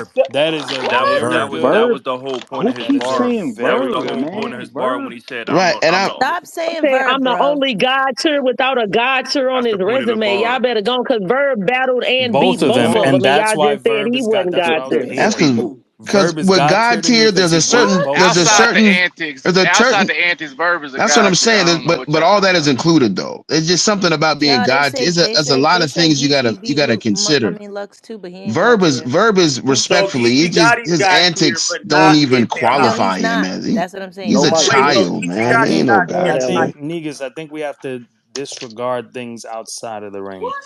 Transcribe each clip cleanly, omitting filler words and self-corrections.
Verb. That is a very That good. was the whole point Who of his That is keeps a bar. saying That was very the verbs, whole good point point. of man? his bar when Verb. he said, Right, and I'm I the." Stop saying saying verb, I'm the bro. only God tier without a God tier on That's his the point of the resume. Y'all bar. better go because Verb battled and Both beat of both them, of and them, and that's y'all why just said Verb he is God. wasn't That's what God I was tier. that's debating. because Verb is with God God tier to me tier, because he's won both there's a Outside the certain, antics, there's a outside certain. the antics, Verb is a That's what I'm god tier. saying. I don't know what But y'all all talking that is about. included though. It's just something about being No, God tier. There's a lot they of said things Geechee you beat gotta Luke. I consider. mean Lux too, but he ain't God tier. Verb is So respectfully. He Geechee just got him his God tier, antics but don't not even Hitman No, Holla. qualify he's him not. as That's what I'm saying. he's a Nobody. Wait, so child, Geechee man. got He him ain't no God God tier, I but tier. not think Hitman. Negus. I think we have to disregard things outside of the ring.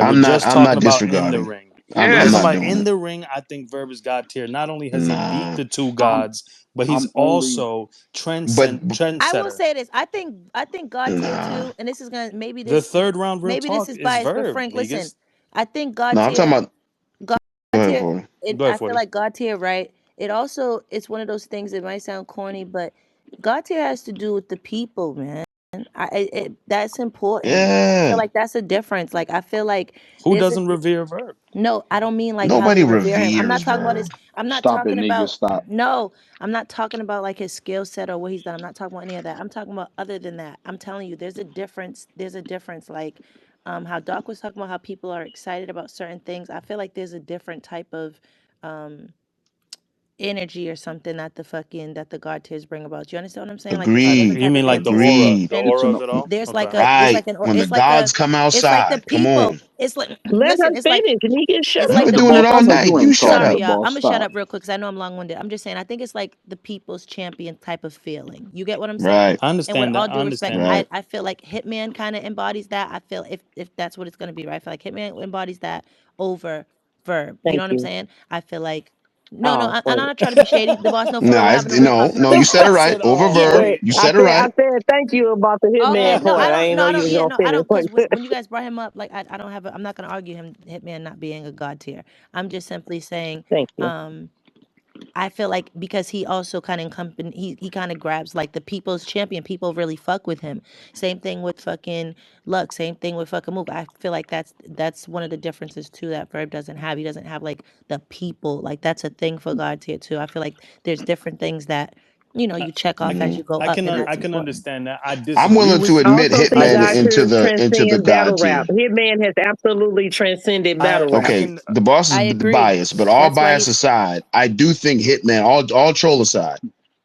We're I'm not. just I'm talking not about in the disregarding. ring. We're I'm just Yes, not talking about doing in it. the ring. I think Verb is God tier. Not only has he beat Nah. the two I'm gods, but he's I'm only also But I will trendsetter. say this. I think God tier nah. too, and this is gonna The third round real maybe this talk is is biased, but Verb, Frank, listen. Negus. I think No, I'm talking about. God Go ahead, tier. for Go ahead, I feel 40. like God tier, right? It also it's one of those things. It might sound corny, but God tier has to do with the people, man. That's important. I feel Yeah. like that's a difference. Like I feel like Who there's a doesn't revere Verb? no. I don't mean like how Nobody they revere him. I'm reveres not talking about his. Verb. I'm not stop it, talking nigga. about Stop. no. I'm not talking about like his skill set or what he's done. I'm not talking about any of that. I'm talking about other than that. I'm telling you, there's a difference. There's a difference. Like how Doc was talking about how people are excited about certain things. I feel like there's a different type of um energy or something that the god tiers bring about. You understand what I'm saying? Like there's a different Agreed. You type of mean like the energy, aura, Agreed. the and It's aura an of it all? there's like Okay. a Right. When the it's like a gods come it's like the outside, come people. on. It's like Let her listen, finish. And he can shut it's We've like up. been the doing it all people. let you night. ain't You shut talking, Sorry, up. y'all. boss. I'm gonna shut Stop. up real quick because I know I'm long winded. I'm just saying I think it's like the people's champion type of feeling. You get what I'm saying? Right. I And with understand all that. I due respect, understand that. Right. I feel like Hitman kind of embodies that. I feel if that's what it's gonna be, right? I feel like Hitman embodies that over Verb. You know Thank what I'm you. saying? I feel like no, no, Oh, I'm wait. not trying to be shady. The boss, no, for real. Nah, We're it's having a real no, you conversation. said it I right. said, Over "Oh verb. Wait, wait." You I said it said I right. said thank you about the Okay, hitman no, part. I I don't. ain't No, know I you don't. was Yeah, gonna no, I finish. don't. Because when you guys brought him up, like I don't have. I'm not gonna argue him Hitman not being a god tier. I'm just simply saying, Thank you. um, I feel like because he also kind of he kind of grabs like the people's champion. People really fuck with him. Same thing with fucking Luck. Same thing with fucking Mook. I feel like that's one of the differences too that Verb doesn't have. He doesn't have like the people. Like that's a thing for God tier too. I feel like there's different things that I, you check I off as you go up, and I that's can important. understand that. I I'm disagree willing to with I you. admit also I think Hitman God dis into the transcends God battle rap. tier. Hitman has absolutely transcended battle I rap. Okay, can the boss is I agree. biased, but all That's why bias he's aside, I do think Hitman, all troll aside,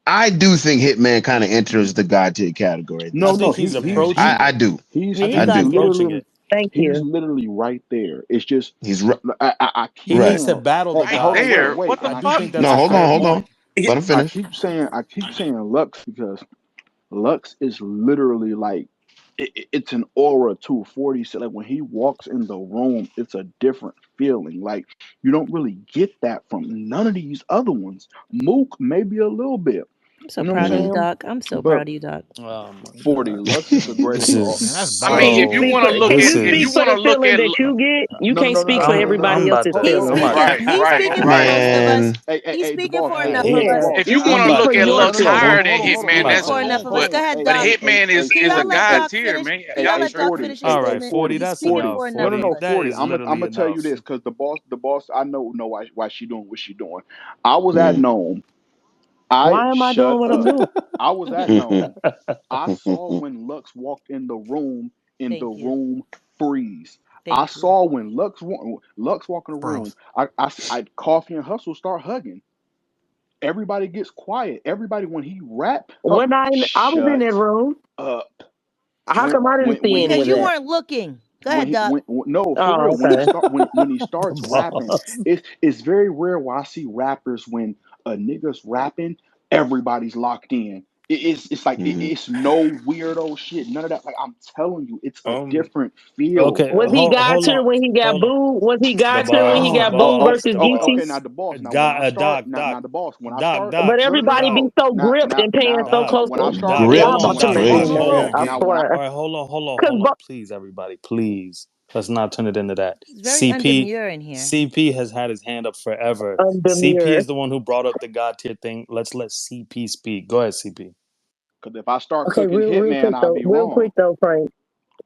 I do think Hitman kind of enters the God tier category at I this No, no, think point. he's he's approaching I it. do. yeah, he's I I think he's God do. tier. approaching literally it. Thank he's you. literally right there. It's just He's I He keep right. needs to saying battle the right hold on, gods wait, there. though. wait, What the and I I do fuck? think keep that's No, a fair hold point. on. Let him I finish. keep saying Lux because Lux is literally like it's an aura too. 40 said like when he walks in the room, it's a different feeling. Like you don't really get that from none of these other ones. Mook maybe a little bit. I'm so You know what I'm proud of you, Mm. saying? Doc. I'm so But proud of you, Doc. Oh my 40 god. Lux is the This greatest of all. is Man, that's I I mean, mean, if you so want to look can at this you if speak you is for want to the look feeling at that you get? You No, can't no, no, speak no, for no, no, no, everybody I'm no. about else's to He's Hold feelings. on, speaking. right, He's right, speaking for right. most of us. Man, He's the speaking boss. for Hey, enough hey, of the Yeah, us. boss. If you he's I'm want to speaking about look for to at your No, no, Lux no. feelings. higher Hold, than hold on, He's hold on, Hitman, hold speaking on, that's hold for on, enough cool. hold of us. on. Go But ahead, but Doc. Hitman Can is a y'all let god Hey, Doc tier, finish? man. Can hey, y'all Y'all hey, let Doc tripping. 40. finish his all right, statement? 40. He's That's speaking 40. for enough. enough No, of 40. no, us. That 40. is I'm literally gonna tell you enough. this because the boss, I know why she doing what she doing. I was at mm, Nome. I Why am I doing shut what I'm up. doing? I was at mm, Nome. I saw when Lux walked in the Thank you. room freeze. I Thank you. saw when Lux walk in the Bro. room. I Coffee and Hustle start hugging. Everybody gets quiet. Everybody when he rap, When I was in that shut room, up. how come I didn't see any Because of you that? weren't looking. Go When ahead, he Doc. no for real Oh, okay. when he The starts rapping, boss. it's very rare where I see rappers when a nigga's rapping, everybody's locked in. It's like mm. it's no weirdo shit, none of that. Like I'm telling you, it's a Um different feel, okay, Was bro. he God hold tier on. when he got Hold on. booed? Was he The God tier when he boss, the got Oh, booed oh, boss, versus the oh, GT? okay. boss. Now the boss. Now when I God, start, Doc, now Doc, the boss. When I Doc, start, Doc, But no, no, no, chill everybody no. be out. so Now, gripped now, and paying now, so Doc, close when I to. start, Doc, no, hold no, Y'all no. on, about When to I Doc, make hold me start, on, hold hold mad. on. on. I Now when I, swear. All right, hold on, Cause please, everybody, please. Let's not turn it into that. He's very CP, undemure in here. CP has had his hand up forever. CP undemure. is the one who brought up the God tier thing. Let's let CP speak. Go ahead, CP. because if I start Okay, cooking real Hitman, quick I'll though. be Real wrong. quick though, Frank.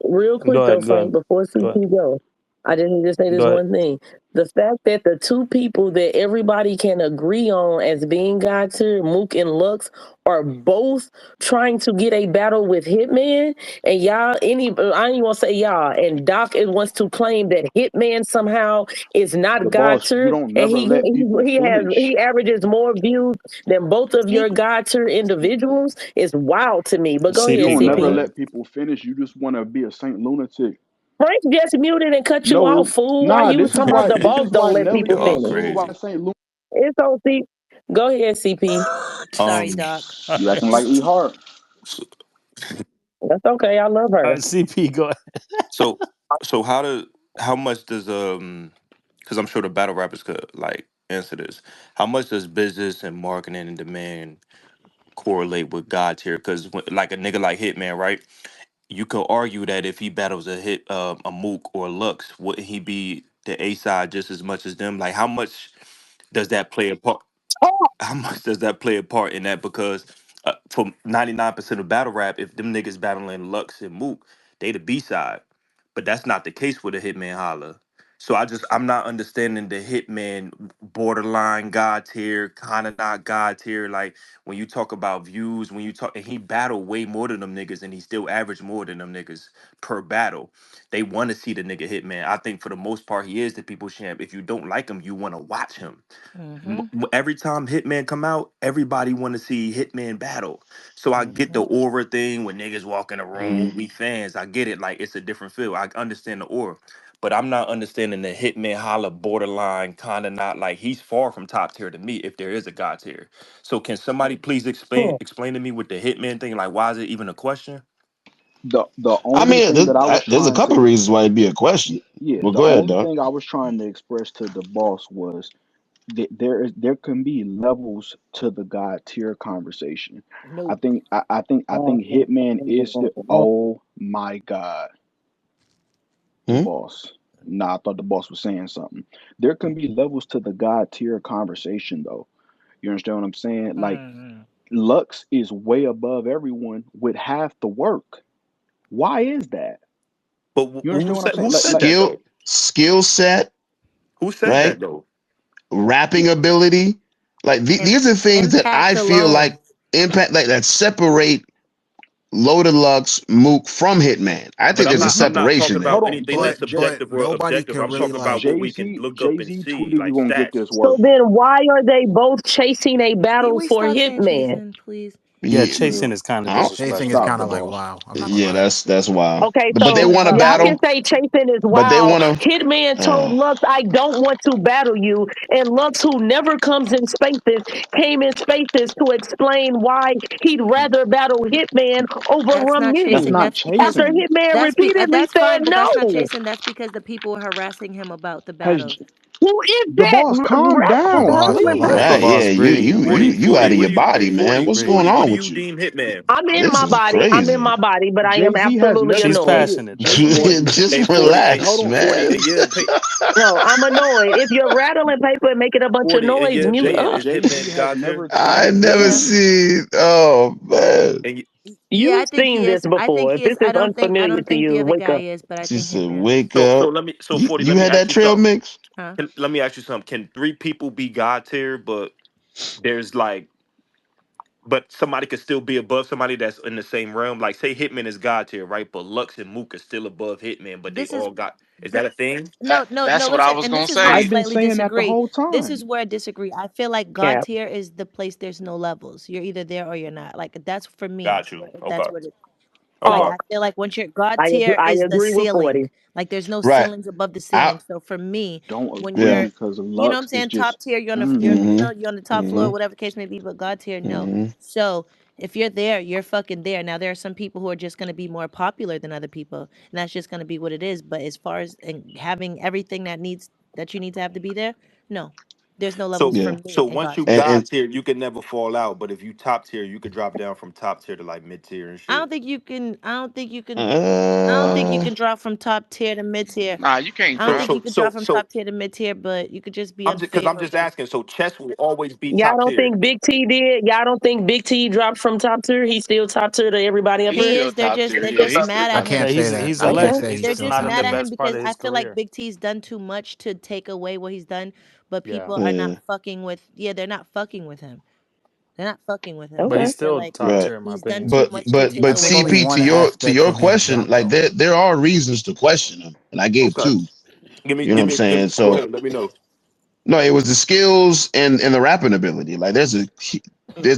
Real quick Go though, ahead, go Frank. ahead, Before go ahead. CP go. I just need to say this Go ahead. one thing. The fact that the two people that everybody can agree on as being God tier, Mook and Lux, are both trying to get a battle with Hitman, and y'all, I ain't even want to say y'all, and Doc wants to claim that Hitman somehow is not The God boss, you tier, don't and never let people finish. he averages more views than both of your Speak. God tier individuals is wild to me. But go You ahead, CP, don't go never CP. ahead. let people finish. You just want to be a Saint lunatic. Frank just muted and cut you No, off, fool. Why nah. you This is talking about why. the This boss is don't why let Nelly people gets Y'all finish? sued by crazy. Saint Lunatic. It's on C. Go ahead, CP. Sorry, Um, Doc. You acting like E Hart. so, That's okay. I love her. CP, go ahead. so, so how much does because I'm sure the battle rappers could like answer this. How much does business and marketing and demand correlate with God tier? Because like a nigga like Hitman, right? You could argue that if he battles a Mook or Lux, wouldn't he be the A side just as much as them? Like, how much does that play a part? How much does that play a part in that? Because for 99% of battle rap, if them niggas battling Lux and Mook, they the B side. But that's not the case with a Hitman Holla. So I'm not understanding the Hitman borderline God tier, kind of not God tier. Like when you talk about views, when you talk, and he battled way more than them niggas, and he still averaged more than them niggas per battle. They want to see the nigga Hitman. I think for the most part, he is the people's champ. If you don't like him, you want to watch him. Mm-hmm. Every time Hitman come out, everybody want to see Hitman battle. So I get the Mm-hmm. aura thing when niggas walk in the room, we fans. I get it, like it's a different feel. I understand the aura, but I'm not understanding the Hitman Holla borderline kind of not like he's far from top tier to me if there is a god tier. So can somebody please explain to me with the Hitman thing? Like why is it even a question? The I only mean, thing that I was there's a trying couple of to, reasons why it'd be a question. yeah, Well, the go ahead, only dog. thing I was trying to express to the boss was that there can be levels to the God tier conversation. I Nope. think I think Hitman is the, oh my God, the Hmm? boss. Nah, I thought the boss was saying something. There can be levels to the God tier conversation though. You understand what I'm saying? Like Mm-hmm. Lux is way above everyone with half the work. Why is that? But You understand what I'm saying? who Like, said like that Skill, though? skill set, Who said right? that though? Rapping ability. Like these are things that I Impact feel alone. like impact, like that separate Loaded Lux, Mook from Hitman. I But think there's a I'm not talking separation there. hold about on, anything that's But subjective or nobody objective. can I'm really talking about like. what we can look up Jay and Z see, tweeted you like gonna get stats. this So work. then why are they both chasing a Can battle we for stop saying Hitman? chasing, please? Yeah, Yeah, Yeah, chasing is kind of I don't- Chasing is disrespectful. stop kind the of like boss. wow. I'm not gonna yeah, lie. that's wild. Okay, But they so want to y'all can battle. say chasing is But they wild. want to. Hitman told Lux, I don't want to battle you. And Lux, who never comes in spaces, came in spaces to explain why he'd rather battle Hitman over That's not That's Ramu. chasing. not After chasing. Hitman repeatedly That's said fine, but that's not no. chasing. That's because the people were harassing him about the Has battle. Who is the that? boss calm The down, boss, the please? Let boss. the Right, yeah, boss breathe. you out 40, of what your do you body, man. What's going what on do with you you? deem Hitman? I'm in This my is body. I'm in crazy. my body, but I am Jay Z has absolutely never She's annoyed. tweeted. passionate. Jay Z Forty, has Just hey, 40, hold relax, on. 40 man. a year pay. No, I'm annoyed. If you're rattling paper and making a bunch of 40 a noise, year mute pay Jay up. is Jay Z Hitman has God tier. never I claimed never Yeah. Hitman. see. Oh man, And Yeah, I You've think he seen this is. I think before. If he this is. is unfamiliar I don't to think the you, other wake guy up. is, but I she think said, Hitman is. "Wake up." so 40, let You me had ask that you trail something. mix? Huh? Let me ask you something. Can three people be God tier, but there's like but somebody could still be above somebody that's in the same realm? Like say Hitman is God tier, right? But Lux and Mook is still above Hitman, but they This is all got is th- that a thing? no, no, That's no. what I Listen, was and gonna this is where I I've say. been slightly saying that the disagree. whole This is time. where I disagree. I feel like God Yeah. tier is the place there's no levels. You're either there or you're not. Like that's for me. Got you. That's Okay. what it. Like Okay. Oh, I feel like once you're God tier I is the agree with ceiling. 40. Like there's no Right. ceilings above the I ceiling. So for me, Don't when agree yeah. you're, because you know what I'm Lux is saying, top just. tier, you're on the you're Mm-hmm. you Mm-hmm. know you're on the top floor, Mm-hmm. whatever case may be. But God tier, no. Mm-hmm. So if you're there, you're fucking there. Now there are some people who are just gonna be more popular than other people, and that's just gonna be what it is. But as far as and having everything that you need to have to be there, no. there's no levels So for Yeah. me so in once God you tier. God And tier, you can never fall out. But if you top tier, you could drop down from top tier to like mid tier and I don't shit. think you can. I don't think you can. I don't think you uh can drop from top tier to mid tier. Nah, you can't I don't So think drop. you so can drop so from so top tier to mid tier, but you could just be I'm just because I'm just unfavorable. asking. So chess will always be Y'all top don't tier. think Big T did? Y'all don't think Big T dropped from top tier? He's still top tier to everybody up He's He here? still is. top tier. They're Yeah, just he's still mad I at top Yeah, can't him. tier. say he's that. he's I a can't Okay. legend. say he's They're He's still just not top in mad the at tier. him best part because of I his feel like career. Big T's done too much to take away what he's done, but Yeah, people are not yeah. fucking with. Yeah, they're not fucking with him. They're not fucking with him. but I Okay. he's feel still like top Right. tier in my he's done opinion. too But much to but take I but away think what only CP, he's one done. to aspect your for him question, jumped like though. there are reasons to question him, and I gave Okay. two. Give me You know what give I'm me give saying? me. Go So ahead. Let me know. no, it was the skills and the rapping ability. Like there's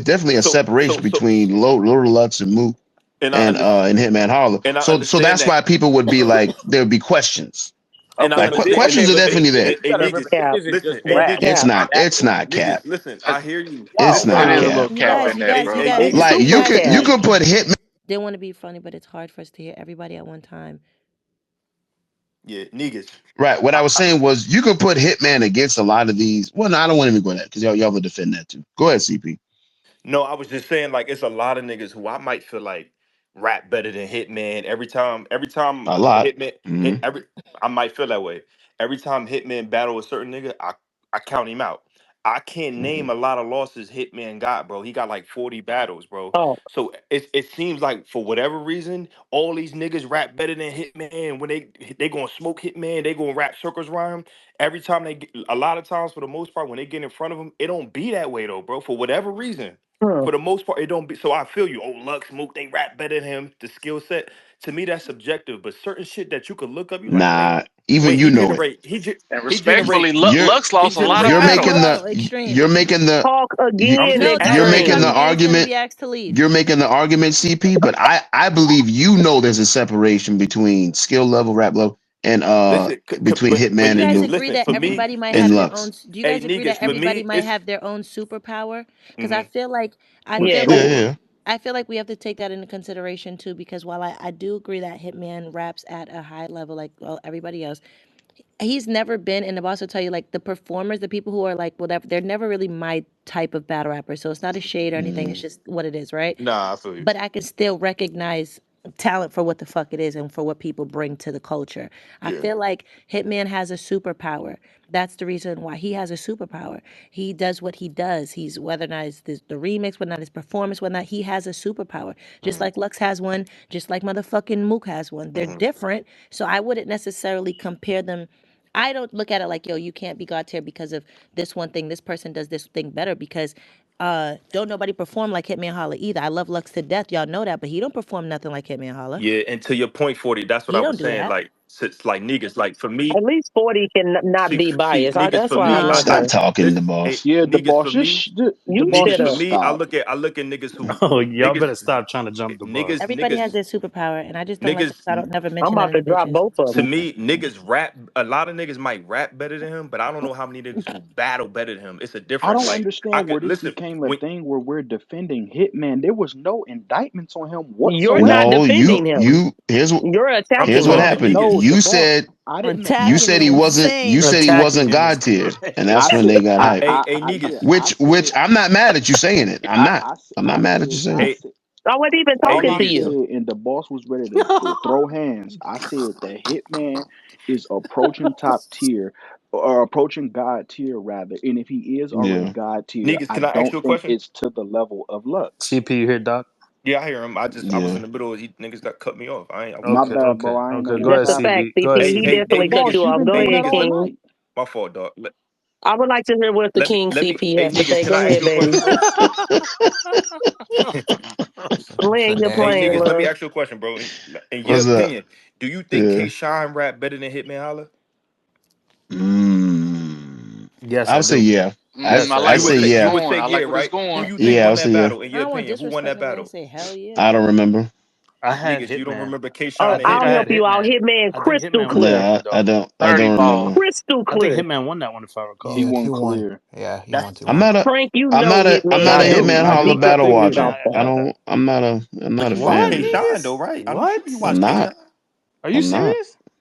definitely a So so separation so between Lil Lux and Mook and I and understand Hitman Holla. and I So understand that's that why people would be like there would be questions. and I Okay, Like but this understand. is questions are But definitely but there. you hey gotta remember niggas, this Cap. isn't listen. just Hey That's rap. niggas, It's cap. not. That It's not niggas. cap. Listen. I that's, hear you. It's there Listen. not is a No. little cap. You cap guys, in you that, guys, you bro. Hey guys, It's niggas. Like you super guys you cap. didn't could put Hitman didn't want to be funny, but it's hard for us to hear everybody at one time. Yeah, niggas. right. What I was I, saying was you could put Hitman against a lot of these. Well, no, I don't want to even go there because y'all will defend that too. Go ahead, CP. no, I was just saying like it's a lot of niggas who I might feel like rap better than Hitman. Every time A lot. Hitman hit Hmm. every I might feel that way. Every time Hitman battle a certain nigga, I count him out. I can't Hmm. name a lot of losses Hitman got, bro. He got like 40 battles, bro. Oh. So it seems like for whatever reason, all these niggas rap better than Hitman. When they gonna smoke Hitman, they gonna rap circles rhyme. Every time a lot of times for the most part, when they get in front of him, it don't be that way though, bro. For whatever reason. Hmm. For the most part, it don't be. So I feel you. Oh, Lux, Mook, they rap better than him. The skill set, to me, that's subjective. But certain shit that you could look up, you like, Nah, wait, even you he know it. generate, And he generate, respectfully, You're Lux he lost a lot of generate. you're making battles. No, the extreme. you're making the Talk you, I'm again, just No, don't you're let him making talk the extreme. again. He's gonna argument. be asked to leave. You're making the argument, CP. But I believe you know there's a separation between skill level, rap level, and listen, between Do but you Hitman and guys niggas, Mook agree listen. that For me, everybody might and it's have their own? Lux. Do you hey guys agree that niggas. For everybody me, might it's have their own superpower? Because I mhm. feel like I What's feel that? Yes. Yeah, like yeah. I feel like we have to take that into consideration too. Because while I do agree that Hitman raps at a high level, like well everybody else, he's never been. And the boss will tell you like the performers, the people who are like whatever, they're never really my type of battle rapper. So it's not a shade or anything. It's Mm, just what it is, right? Nah, I feel you. But I can still recognize talent for what the fuck it is and for what people bring to the culture. I Yeah. feel like Hitman has a superpower. That's the reason why he has a superpower. He does what he does. He's whether or not it's the remix, whether or not his performance, whether or not he has a superpower. Just Hmm. like Lux has one, just like motherfucking Mook has one. They're Hmm. different. So I wouldn't necessarily compare them. I don't look at it like, yo, you can't be God tier because of this one thing. This person does this thing better because don't nobody perform like Hitman Holla either. I love Lux to death, y'all know that, but he don't perform nothing like Hitman Holla. Yeah, and to your point, 40. That's what He I was don't do saying. that. Like, it's like niggas. Like for me, At least 40 can not be see, biased. niggas That's for why me. I'm I not stop going. just talking, the listen. Hey, boss. Yeah, the niggas boss, for me. the You boss, shut Niggas for up. just me, stop. I look at niggas who Oh, y'all niggas better stop trying to jump the niggas bus. Everybody has niggas their superpower, and I just don't like it niggas because I don't never I'm mention about none of to them drop bitches. both of to them. me, niggas rap. A lot of niggas might rap better than him, but I don't know how many niggas who battle better than him. It's a I difference. don't Like I understand where could this listen became a when thing where we're defending Hitman. There was no indictments on him You're not whatsoever. No, defending him. you You're I'm here's just attacking what him. talking happened. No, niggas. the You boss. said I didn't. you Attacking said is he wasn't you insane. said he Attacking wasn't him is God tier, crazy. and that's when they got hyped. Hey Yeah. niggas. Which I'm not mad at you saying it. I'm not. I'm not I mad at you said, saying I it. Hey said, I wasn't even hey talking all I to niggas. you. said, and the boss was ready to throw hands. I said the Hitman is approaching top tier, or approaching God tier rather. And if he is already Yeah, God tier, Niggas, I can I ask don't you a think question? it's to the level of Lux. CP, you here, Doc? Yeah, I hear him. I was yeah. in the middle. Niggas got cut me off. I My wasn't Okay, bad, done. bro. okay, I ain't know okay. you Go was ahead, That's a talking. fact, CB. Go ahead, CP. Hey, He hey, CB. hey, definitely cut niggas. you Boss, you've off. been Go Hey, doing ahead, that all niggas. King. night. My fault, dog. I would like to hear what the King Let me. CP Hey, has to niggas. say. Can Go I ask ahead, you a question, baby. bro? Land your Hey, plane, niggas. Let me love. ask you a question, bro. In your What's up? opinion, do you think K. Yeah. Shine rap better than Hitman Holla? Mm, Yes, I I would say do. yeah. Yes, I I like You where would do. this say is you Yeah. would say going. I yeah, like where this right? Who going. you think Yeah, I won would say that yeah. battle? In I your don't want opinion, who won that disrespect nigga and battle? say hell yeah. I don't remember. I had Niggas, you don't Hitman. remember K. Oh, Shine and I think I'll I Hitman? help had you out. Hitman. Hitman, I think crystal Hitman won that clear. Yeah, one though. I 30 don't remember. ball. Crystal I think clear. Hitman won that one if I recall. He Yeah, he won won. clear. Yeah, he won That's 2-1. I'm not Frank, you I'm know not a I'm Hitman Yeah, not I a don't do. Hitman I Holla do. be I battle think confused watcher. off Hitman. that. I'm not a but you fan watch What, of K. it. Shine niggas? though, right? I'm sure you What? watch I'm K. not. Shine. Are you I'm not. serious?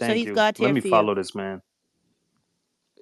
So Thank he's you. God Let tier me for you. follow this man.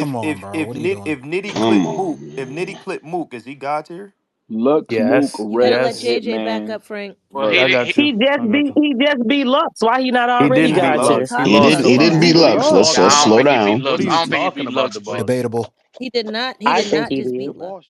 if Come on, if bro. if What are you Nit doing? if Nitty Come clip Mook, on, if Nitty man. clip Mook, is he God tier? Lux, Mook, Yes, You gotta Rec, let yes. JJ back Hitman, up, Frank. Well, Lurk. I got you. I got you. He just beat Lux. Why he not He already didn't He beat beat God tier? Lux. Lux. He Talking He lost about to He beat didn't Lux. beat What are you Lux. Lux. Let's talking yeah, I don't slow about? think he beat down. What Lux. are I you don't think he talking beat about, Lux. the boss? Debatable. he did not. He I did think not he just did. beat He Lux. lost.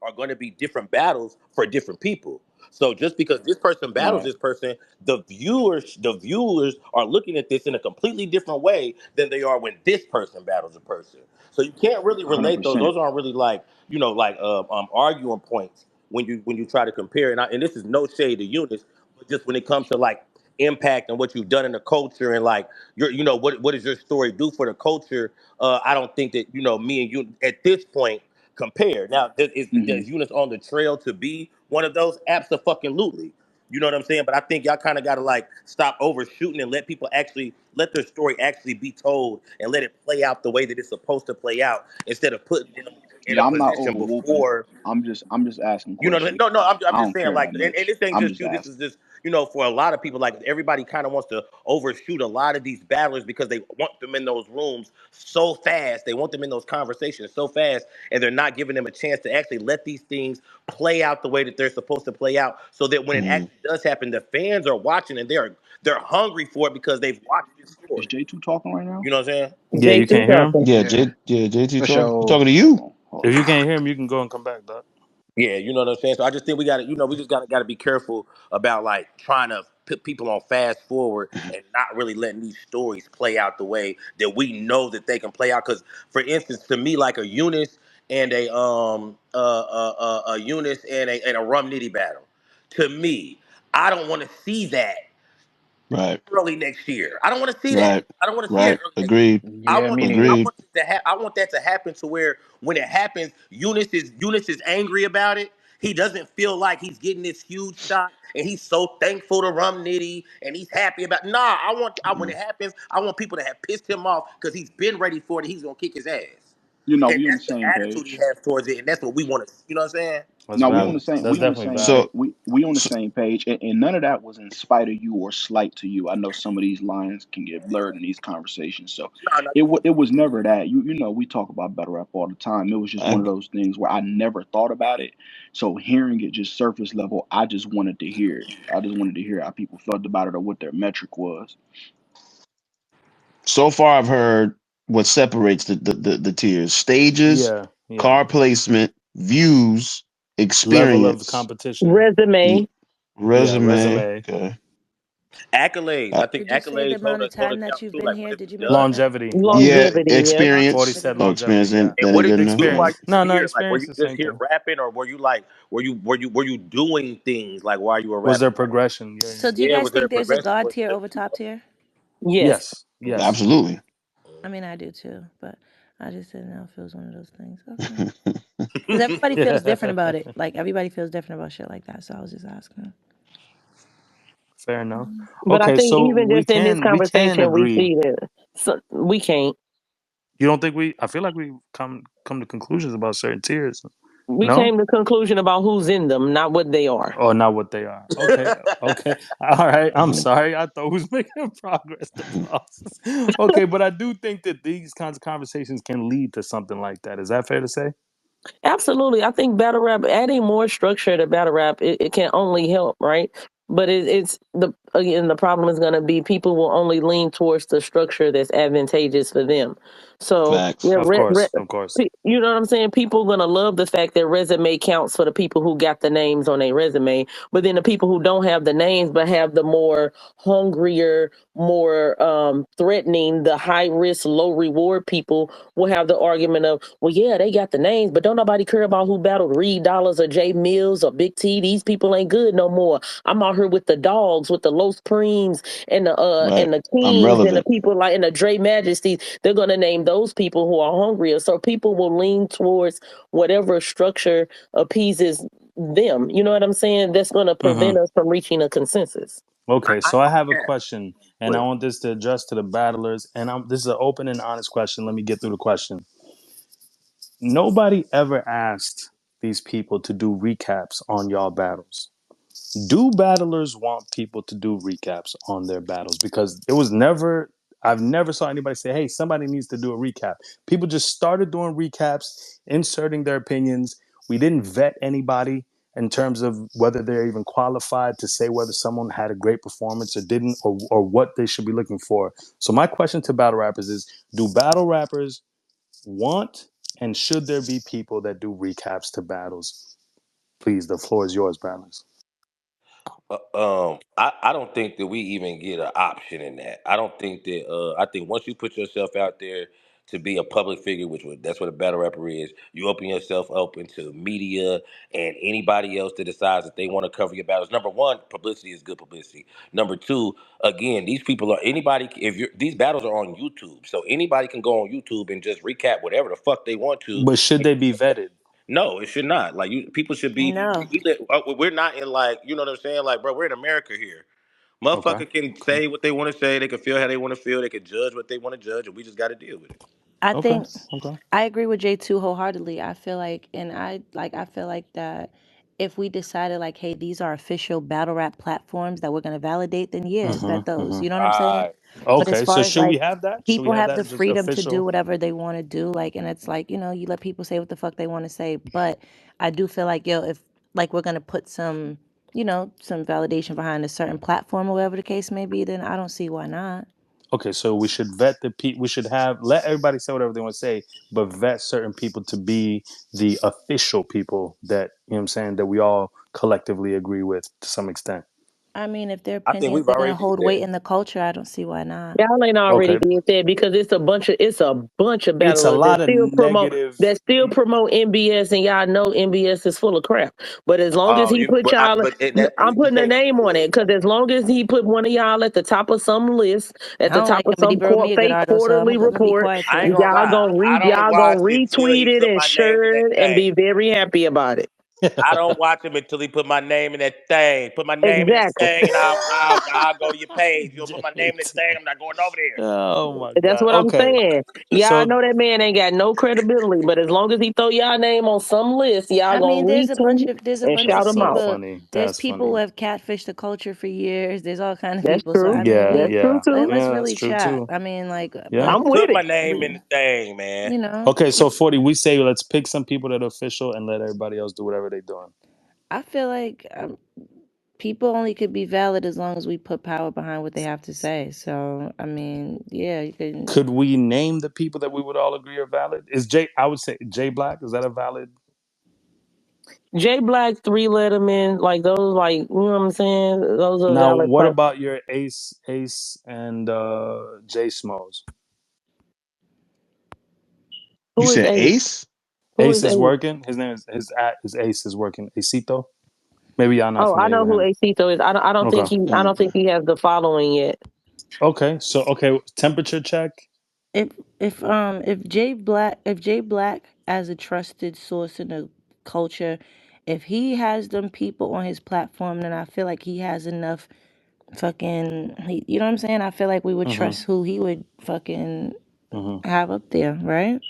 Are going to be different battles for different people. So just because this person battles Right. this person, the viewers are looking at this in a completely different way than they are when this person battles a person. So you can't really relate those. 100%. Those aren't really like arguing points when you try to compare. And this is no shade to Eunice, but just when it comes to like impact and what you've done in the culture and like your what does your story do for the culture. I don't think that me and you at this point compare. Now Hmm. does Eunice on the trail to be one of those? Absolutely. You know what I'm saying? But I think y'all kind of got to like stop overshooting and let people actually let their story actually be told and let it play out the way that it's supposed to play out instead of putting them in a Yeah, I'm not position overwhooping. before. I'm just asking You know what I mean? questions. No, I'm I just don't saying, care like, that and much. this ain't I'm just just you. This is asking. just, for a lot of people, like, everybody kind of wants to overshoot a lot of these battlers because they want them in those rooms so fast. They want them in those conversations so fast, and they're not giving them a chance to actually let these things play out the way that they're supposed to play out so that when it Mhm. actually does happen, the fans are watching and they're hungry for it because they've watched this Is story. J2 talking right now? You know what I'm saying? Yeah, you J2 can't hear him. talking. Yeah, Yeah, JT for talking. He sure. talking to Hold you. on, hold If you on. can't hear him, you can go and come back, Doc. Yeah, you know what I'm saying. So I just think we got to, we just got to be careful about like trying to put people on fast forward and not really letting these stories play out the way that we know that they can play out. Because, for instance, to me, like a Eunice and a Eunice and a Rum Nitty battle, to me, I don't want to see that Right, early next year. I don't want to see that. right, I don't want to see that right. early next year. Agreed, Yeah, me I neither. agreed. want it to I want that to happen to where when it happens, Eunice is angry about it. He doesn't feel like he's getting this huge shot, and he's so thankful to Rum Nitty, and he's happy about. Nah, when Mhm. it happens, I want people to have pissed him off because he's been ready for it. And he's gonna kick his ass, and We on the that's the same attitude he page. has towards it, and that's what we want to. You know what I'm saying? That's No, valid. That's we on the definitely same valid. page. So, We on the so same page, and none of that was in spite of you or slight to you. I know some of these lines can get blurred in these conversations, so No, no, it was never that. We talk about battle rap all the time. It was just one I of those things where I never thought about it. So hearing it just surface level, I just wanted to hear it. I just wanted to hear how people felt about it or what their metric was. so far I've heard what separates the tiers: stages, Yeah, yeah. car placement, views, Level of experience, competition. l- Resume. Yeah, resume. resume. Okay. accolades. Uh, I think Did you say the accolades amount of gonna time that count you've too. been Like, what here? have Did you you done? mention that? Longevity. yeah, Longevity, yes. Forty experience. said Oh, longevity. experience. Then Yeah. And then what ain't did good you enough. do Okay. while Experience. you No, were no. here? Like, were Experience you the just same here thing. rapping, or were you like, were you doing things like while you were Was there rapping? Like, progression? Yeah, So, yeah. do you yeah, guys was there a think there's a progression? God Was tier there, over top tier? Yes. Yes. Yes. Absolutely. I mean, I do too, but I just didn't know if it was one of those things. Okay. Because everybody feels different about it. Like, everybody feels different about shit like that. So, I was just asking. Fair enough. But I Okay, think so even we just in this can conversation, we agree. see that we can't. You don't think we? I feel like we come to conclusions about certain tiers. We No, came to conclusion about who's in them, not what they are. or not what they are. Okay, okay, all right. I'm sorry. I thought we was making progress. The process. Okay, but I do think that these kinds of conversations can lead to something like that. Is that fair to say? Absolutely. I think battle rap, adding more structure to battle rap, it can only help, right? But it's the problem is going to be people will only lean towards the structure that's advantageous for them. So Facts. yeah, Of course, of course. you know what I'm saying? People going to love the fact that resume counts for the people who got the names on their resume, but then the people who don't have the names but have the more hungrier, more threatening, the high risk, low reward people will have the argument of, well, yeah, they got the names, but don't nobody care about who battled Reed Dollars or Jay Mills or Big T. These people ain't good no more. I'm out here with the dogs, with the Los Preems Right. and the I'm Kings and the relevant. people like and the Dre Majesties. They're gonna name those people who are hungrier. So people will lean towards whatever structure appeases them. You know what I'm saying? That's gonna Hmm. prevent us from reaching a consensus. Okay, I so I don't have a care. question, and I But want this to address to the battlers. And this is an open and honest question. Let me get through the question. Nobody ever asked these people to do recaps on y'all battles. Do battlers want people to do recaps on their battles? Because it was never, I've never saw anybody say, hey, somebody needs to do a recap. People just started doing recaps, inserting their opinions. We didn't vet anybody in terms of whether they're even qualified to say whether someone had a great performance or didn't, or what they should be looking for. So my question to battle rappers is, do battle rappers want and should there be people that do recaps to battles? Please, the floor is yours, battlers. I don't think that we even get an option in that. I don't think that. I think once you put yourself out there to be a public figure, that's what a battle rapper is. You open yourself up into media and anybody else that decides that they want to cover your battles. Number one, publicity is good publicity. Number two, again, these people are anybody. If you're these battles are on YouTube, so anybody can go on YouTube and just recap whatever the fuck they want to. But should they be vetted? No, it should not. Like people should be. No. We're not in like you know what I'm saying. Like, bro, we're in America here. Okay. Motherfucker can Okay. say what they want to say. They can feel how they want to feel. They can judge what they want to judge, and we just got to deal with it. I Okay. think Okay. I agree with J2 wholeheartedly. I feel like, and I feel like that if we decided like, hey, these are official battle rap platforms that we're gonna validate, then yeah, vet those. Mm-hmm. You know what I'm saying? Right. But as Okay. far So as should we like have that? Should we people have have the that just freedom to do official? whatever they want to do, like, and it's like, you let people say what the fuck they want to say. But I do feel like, yo, if like we're gonna put some, some validation behind a certain platform or whatever the case may be, then I don't see why not. Okay, so we should vet the people. We should have let everybody say whatever they want to say, but vet certain people to be the official people that what I'm saying that we all collectively agree with to some extent. I mean, if their I think opinions we've are gonna already did hold weight that. in the culture, I don't see why not. Y'all ain't already Okay, did that because it's a bunch of it's a battlers lot of negative. that still promote MBS, and y'all know MBS is full of crap. But as long as Oh, he you put y'all, I'm you putting a can't. name on Yeah. it because as long as he put one of y'all at the top of some list, at I the don't top like of him, but he some wrote me a good fake article, so quarterly I'm gonna be report, quiet I ain't then. gonna lie. I don't y'all watch gonna it till he retweet it put and my name in share that it and be thing. very happy about it. I don't watch him until he put my name in that thing. Put my name in that Exactly. thing, and I'll go to your page. You'll put my name in that JT. thing. I'm not going over there. Oh my That's god. what I'm Okay, saying. Y'all so know that man ain't got no credibility, but as long as he throw y'all name on some list, y'all I gonna mean, retweet there's a and bunch shout of that's him so out. people. funny. There's That's people who funny. have catfished the culture for years. There's all kind of That's people. So true. I Yeah, That's mean, true yeah, too. let's yeah. That's really true chat. too. I mean, like, Yeah. I'm Just with put my it. name in the thing, man. Okay, so 40. We say let's pick some people that are official and let everybody else do whatever they're doing. I feel like people only could be valid as long as we put power behind what they have to say. So I mean, yeah, you can. Could we name the people that we would all agree are valid? Is Jay? I would say Jay Black. Is that a valid? J Black, Three Letterman, like those, like you know what I'm saying. Those are Now, valid. what about your Ace, and Jay Smos? You Who is said Ace? Ace? Who Ace is is Ace? working. His name is his Ace is working. Acito. Maybe y'all not Oh, I familiar know with who him. Acito is. Okay. I don't think he has the following yet. Okay. So temperature check. If if Jay Black as a trusted source in the culture, if he has them people on his platform, then I feel like he has enough you know what I'm saying? I feel like we would Mm-hmm. trust who he would fucking Mm-hmm. have up there, right?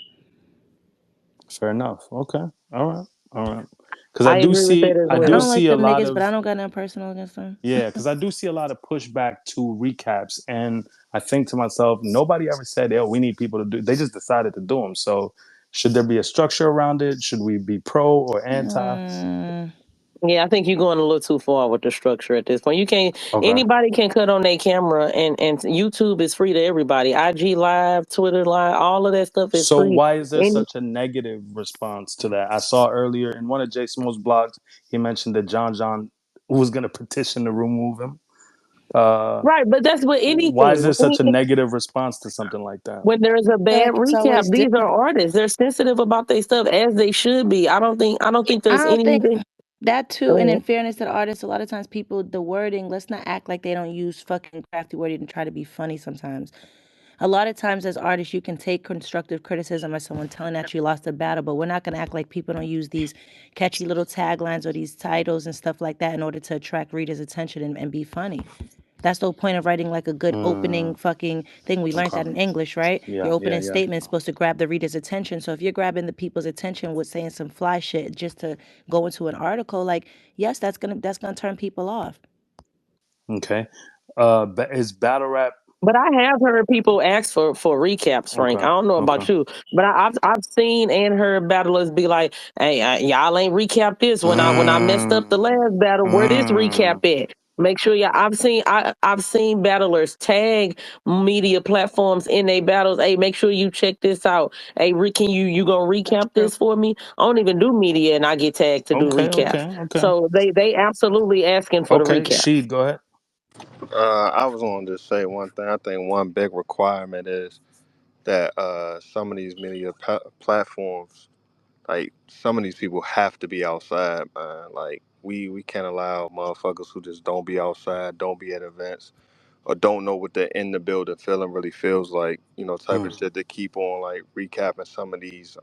Fair enough. Okay. All right. All right. Because I agree with that as I I do well. don't like see a them lot niggas, but of I don't got nothing personal against them. yeah. Because I do see a lot of pushback to recaps, and I think to myself, nobody ever said, "Oh, we need people to do." They just decided to do them. So, should there be a structure around it? Should we be pro or anti? Mm, Yeah, I think you're going a little too far with the structure at this point. You can't. Okay. Anybody can cut on their camera, and YouTube is free to everybody. IG Live, Twitter Live, all of that stuff is So free. why is there Any such a negative response to that? I saw earlier in one of Jay Small's blogs, he mentioned that John was going to petition to remove him. right, but that's with Why is anything. there such a negative response to something like that? When there's a I feel bad like it's recap, always these are different. artists. They're sensitive about their stuff as they should be. I don't think I there's don't think anything. that too. And in Go fairness to the artists, a lot of times people, the wording, let's not act like they don't use fucking crafty wording and try to be funny sometimes. A lot of times as artists, you can take constructive criticism as someone telling that you lost a battle, but we're not going to act like people don't use these catchy little taglines or these titles and stuff like that in order to attract readers' attention and be funny. That's the whole point of writing like a good opening Mm, fucking thing. We learned okay. that in English, right? Yeah, Your yeah, opening yeah. statement is supposed to grab the reader's attention. So if you're grabbing the people's attention with saying some fly shit just to go into an article, like, yes, that's gonna turn people off. Okay. Is battle rap But I have heard people ask for recaps, Frank. I okay? don't know Okay. about you, but I've seen and heard battlers be like, "Hey, y'all ain't recap this when I messed up the last Mm, battle. Where this recap mm, at? Make sure y'all." I've seen battlers tag media platforms in their battles. Hey, make sure you check this out. Hey, can you gonna That's recap true. this for me? I don't even do media, and I get tagged to do okay. recaps. Okay. Okay. So they absolutely asking for the Okay. recaps. Sheed, go ahead. I was going to just say one thing. I think one big requirement is that some of these media platforms, like some of these people have to be outside, man. Like we can't allow motherfuckers who just don't be outside, don't be at events, or don't know what the in the building feeling really feels like, you know, type of Mm, shit, to keep on like recapping some of these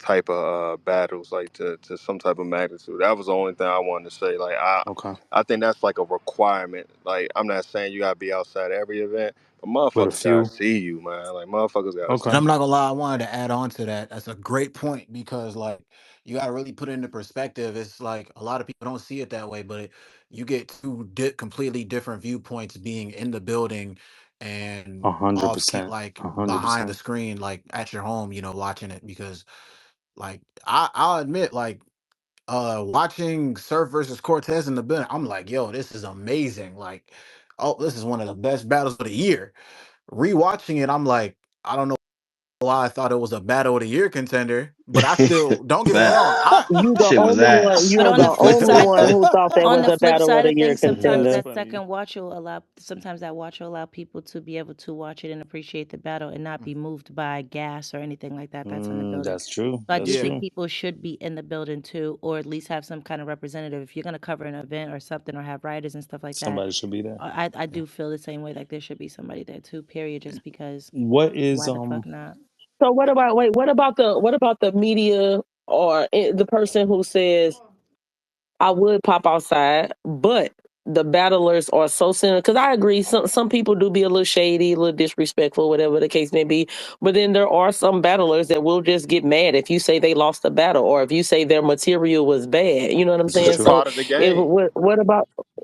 type of battles like to some type of magnitude. That was the only thing I wanted to say. Like okay. I think that's like a requirement. Like I'm not saying you gotta be outside every event, but With a motherfuckers gotta few. see you, man. Like motherfuckers gotta Okay. And see I'm not you. gonna lie, I wanted to add on to that. That's a great point because like you gotta really put it into perspective. It's like a lot of people don't see it that way, but you get two completely different viewpoints being in the building and A hundred off percent. like A hundred behind the percent. screen, like at your home, watching it. Because like I'll admit, like watching Surf versus Cortez in the building, I'm like, yo, this is amazing. Like, oh, this is one of the best battles of the year. Rewatching it, I'm like, I don't know why I thought it was a battle of the year contender, but I still don't get me wrong. Facts. You That the shit was only one. ass. But You're on the the flip only side, one though, who thought that on was the a flip battle of side the of year things, sometimes That's contender. that funny. second watch will allow sometimes that watch will allow people to be able to watch it and appreciate the battle and not be moved by gas or anything like that that's in the building. That's true. So I That's do Yeah, think true. people should be in the building too, or at least have some kind of representative. If you're gonna cover an event or something, or have writers and stuff like that, Somebody should be there. I Yeah. do feel the same way. Like there should be somebody there too. Period. Just because, What is why the fuck not? So what about wait? What about the media or the person who says I would pop outside, but the battlers are so similar. Because I agree, some people do be a little shady, a little disrespectful, whatever the case may be. But then there are some battlers that will just get mad if you say they lost a battle or if you say their material was bad. You know what I'm This is saying? It's true. So part of the if game.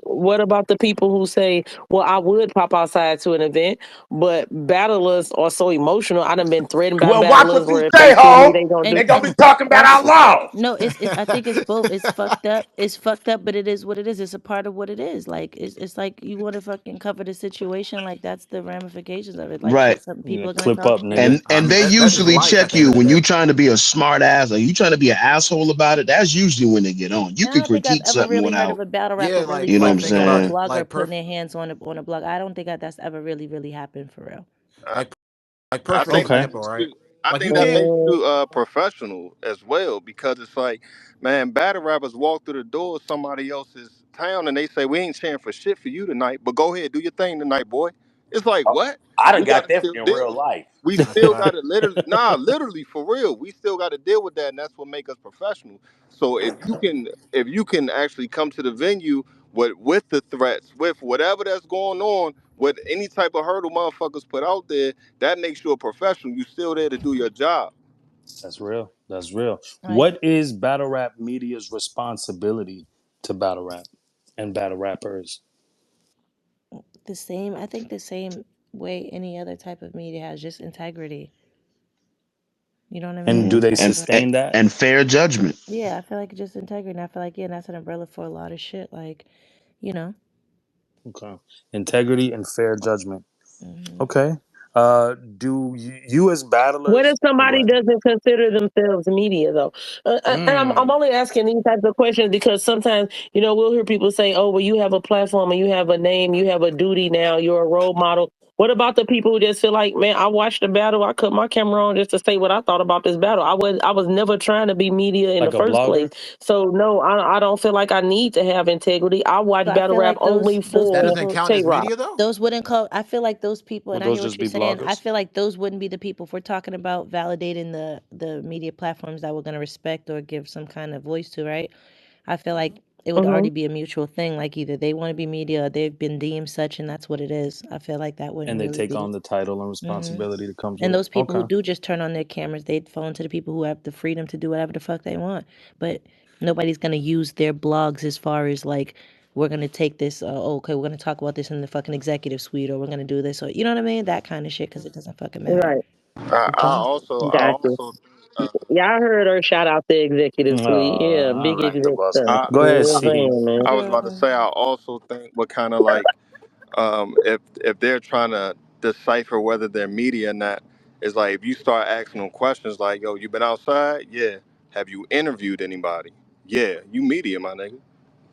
what about the people who say, "Well, I would pop outside to an event," but battlers are so emotional. I done been threatened by Well, watch battlers what you where if they say, see me, ho. they gonna do. They And gonna be talking about our that's laws. no, it's I think it's both. It's fucked up. It's fucked up, but it is what it is. It's a part of what it is. Like it's like you want to fucking cover the situation. Like that's the ramifications of it. Like Right. shit, some Yeah, people are gonna clip talk up, shit. nigga. I And mean they that's just usually life at check the end you of the when you day. trying to be a smart ass or you trying to be an asshole about it. That's usually when they get on. You And I can don't think I've critique ever something really heard of without, a battle Yeah, rapper really like you know what I'm like talking think about a about saying? it. blogger Like putting their hands on a blog. I don't think that's ever really happened for real. I, like like I perfect think that Okay. example, makes right? you. I Like you think that can't. makes you professional as well, because it's like, man, battle rappers walk through the door of somebody else's town and they say we ain't cheering for shit for you tonight, but go ahead, do your thing tonight, boy. It's like, what? I done We got got to that still in deal real with. life. We That's a still got fact. to literally, nah, literally for real. We still got to deal with that, and that's what make us professional. So if you can actually come to the venue with the threats, with whatever that's going on, with any type of hurdle motherfuckers put out there, that makes you a professional. You still there to do your job. That's real. That's real. Like What is battle rap media's responsibility to battle rap and battle rappers? the same, I think the same way any other type of media has, just integrity. You know what I And do mean? Mhm. they I feel And sustain that? and fair judgment. yeah, I feel like just integrity. And I feel like yeah, that's an umbrella for a lot of shit. Like, you know. Okay. Integrity and fair judgment. Hmm. Okay. Do you as What if battlers? Oh, go somebody ahead. doesn't consider themselves media though? And I'm Mm, only asking these types of questions because sometimes we'll hear people say, "Oh, well, you have a platform and you have a name, you have a duty now, you're a role model." What about the people who just feel like, man, I watched the battle, I cut my camera on just to say what I thought about this battle. I was never trying to be media in the like a first place. blogger? So no, I don't feel like I need to have integrity. I watch So I battle feel rap like only those That for doesn't people count Tay as Rock. media though. those wouldn't call I feel like those people, Would and I those hear what just you're be saying. I bloggers? feel like those wouldn't be the people if we're talking about validating the media platforms that we're going to respect or give some kind of voice to, right? I feel like it would Hmm. already be a mutual thing. Like either they want to be media or they've been deemed such, and that's what it is. I feel like that wouldn't And they really take be. on the title and Hmm. responsibility that comes And with it. those people who Okay. do just turn on their cameras, they'd fall into the people who have the freedom to do whatever the fuck they want. But nobody's gonna use their blogs as far as like we're gonna take this. Okay, we're gonna talk about this in the fucking executive suite, or we're gonna do this, or you know what I mean? That kind of shit, because it doesn't fucking matter. Right. Okay. I Gotcha. also think, Yeah, I heard her shout out the executive suite. Yeah, All big right, the exec boss man. stuff. I, Go ahead, Just Shaheen. saying, man. I was about to Girl. say, I also think what kind of like, if they're trying to decipher whether they're media or not, is like if you start asking them questions like, "Yo, you been outside? Yeah. Have you interviewed anybody? Yeah. You media, my nigga.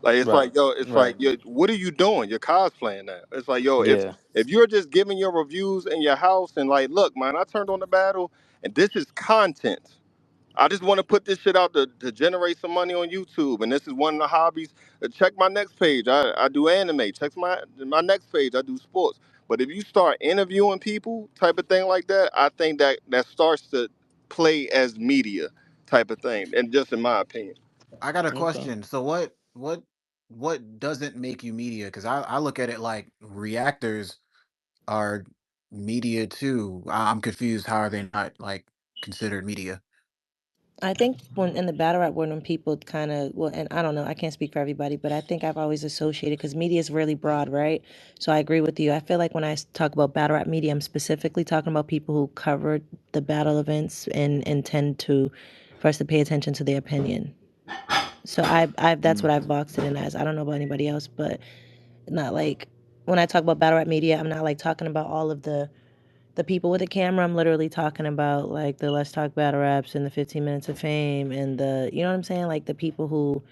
Like it's Right. like yo, it's Right. like yo, what are you doing? You're cosplaying now. It's like yo, Yeah. if you're just giving your reviews in your house and like, look, man, I turned on the battle and this is content. I just want to put this shit out to generate some money on YouTube, and this is one of the hobbies. Check my next page. I do anime. Check my next page. I do sports. But if you start interviewing people, type of thing like that, I think that starts to play as media type of thing, and just in my opinion. I got a Okay. question. So what doesn't make you media? Because I look at it like reactors are media too. I'm confused. How are they not like considered media? I think when in the battle rap world, when people kind of, well, and I don't know, I can't speak for everybody, but I think I've always associated, because media is really broad, right? So I agree with you. I feel like when I talk about battle rap media, I'm specifically talking about people who covered the battle events and intend to, for us to pay attention to their opinion. So I've that's Mm. what I've boxed it in as. I don't know about anybody else, but not like when I talk about battle rap media, I'm not like talking about all of the people with a camera. I'm literally talking about like the Let's Talk Battle Raps and the 15 Minutes of Fame and the, you know what I'm saying? Like the people who